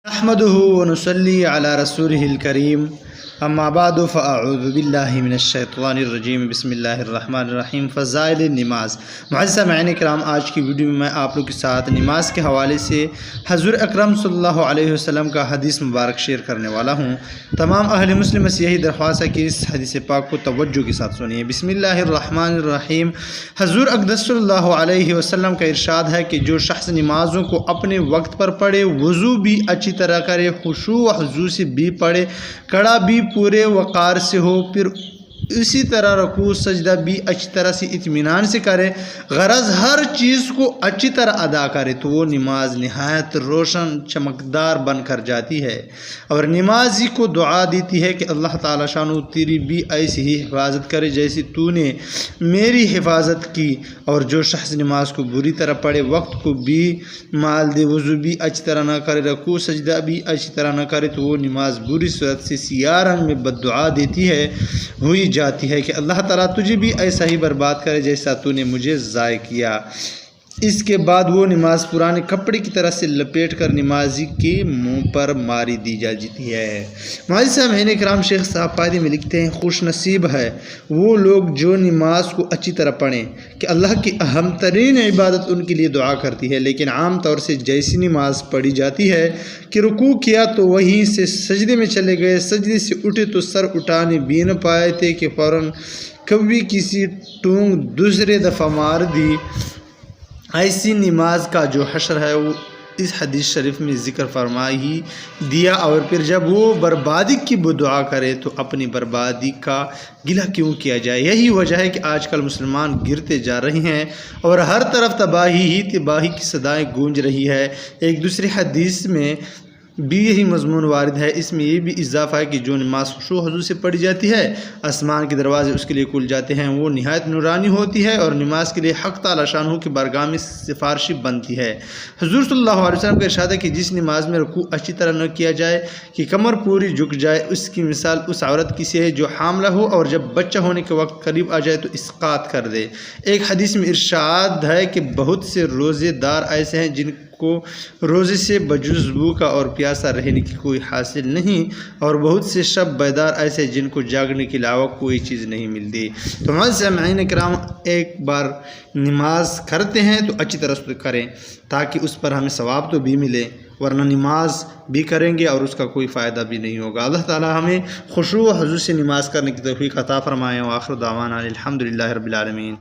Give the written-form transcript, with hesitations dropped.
نحمده ونصلي على رسوله الكريم اما بعد فاعوذ باللہ من الشیطان الرجیم بسم اللہ الرحمن الرحیم فضائل نماز۔ معزز سامعین کرام، آج کی ویڈیو میں آپ لوگ کے ساتھ نماز کے حوالے سے حضور اکرم صلی اللہ علیہ وسلم کا حدیث مبارک شیئر کرنے والا ہوں۔ تمام اہل مسلم سے یہی درخواست ہے کہ اس حدیث پاک کو توجہ کے ساتھ سنیے۔ بسم اللہ الرحمن الرحیم۔ حضور اقدس صلی اللہ علیہ وسلم کا ارشاد ہے کہ جو شخص نمازوں کو اپنے وقت پر پڑھے، وضو بھی اچھی طرح کرے، خشوع و حضور سے بھی پڑھے، کڑا بھی پورے وقار سے ہو، پھر اسی طرح رکوع سجدہ بھی اچھی طرح سے اطمینان سے کرے، غرض ہر چیز کو اچھی طرح ادا کرے، تو وہ نماز نہایت روشن چمکدار بن کر جاتی ہے اور نمازی کو دعا دیتی ہے کہ اللہ تعالیٰ شانو تیری بھی ایسی ہی حفاظت کرے جیسی تو نے میری حفاظت کی۔ اور جو شخص نماز کو بری طرح پڑھے، وقت کو بھی مال دے، وضو بھی اچھی طرح نہ کرے، رکوع سجدہ بھی اچھی طرح نہ کرے، تو وہ نماز بری صورت سے سیاہ رنگ میں بد دعا دیتی ہے ہوئی جاتی ہے کہ اللہ تعالیٰ تجھے بھی ایسا ہی برباد کرے جیسا تو نے مجھے ضائع کیا۔ اس کے بعد وہ نماز پرانے کپڑے کی طرح سے لپیٹ کر نمازی کے منہ پر ماری دی جاتی ہے۔ معزز سامعین کرام، شیخ صاحب فائدے میں لکھتے ہیں، خوش نصیب ہے وہ لوگ جو نماز کو اچھی طرح پڑھیں کہ اللہ کی اہم ترین عبادت ان کے لیے دعا کرتی ہے، لیکن عام طور سے جیسی نماز پڑھی جاتی ہے کہ رکوع کیا تو وہیں سے سجدے میں چلے گئے، سجدے سے اٹھے تو سر اٹھانے بھی نہ پائے تھے کہ فوراً کبھی کسی ٹونگ دوسرے دفعہ مار دی، ایسی نماز کا جو حشر ہے وہ اس حدیث شریف میں ذکر فرما ہی دیا۔ اور پھر جب وہ بربادی کی دعا کرے تو اپنی بربادی کا گلہ کیوں کیا جائے؟ یہی وجہ ہے کہ آج کل مسلمان گرتے جا رہے ہیں اور ہر طرف تباہی ہی تباہی کی صدائیں گونج رہی ہے۔ ایک دوسری حدیث میں بھی یہی مضمون وارد ہے، اس میں یہ بھی اضافہ ہے کہ جو نماز خشوع و حضور سے پڑھی جاتی ہے، آسمان کے دروازے اس کے لیے کھل جاتے ہیں، وہ نہایت نورانی ہوتی ہے اور نماز کے لیے حق تعالی شانہ کی بارگاہ میں سفارشی بنتی ہے۔ حضور صلی اللہ علیہ وسلم کا ارشاد ہے کہ جس نماز میں رکوع اچھی طرح نہ کیا جائے کہ کمر پوری جھک جائے، اس کی مثال اس عورت کی سے ہے جو حاملہ ہو اور جب بچہ ہونے کے وقت قریب آ جائے تو اسقاط کر دے۔ ایک حدیث میں ارشاد ہے کہ بہت سے روزے دار ایسے ہیں جن کو روزے سے بجز بھوکا اور پیاسا رہنے کی کوئی حاصل نہیں، اور بہت سے شب بیدار ایسے جن کو جاگنے کے علاوہ کوئی چیز نہیں ملتی۔ تو معزز سامعین کرام، ایک بار نماز کرتے ہیں تو اچھی طرح سے کریں تاکہ اس پر ہمیں ثواب تو بھی ملے، ورنہ نماز بھی کریں گے اور اس کا کوئی فائدہ بھی نہیں ہوگا۔ اللہ تعالی ہمیں خشوع و حضور سے نماز کرنے کی توفیق عطا فرمائے۔ وآخر دعوانا الحمدللہ رب العالمین۔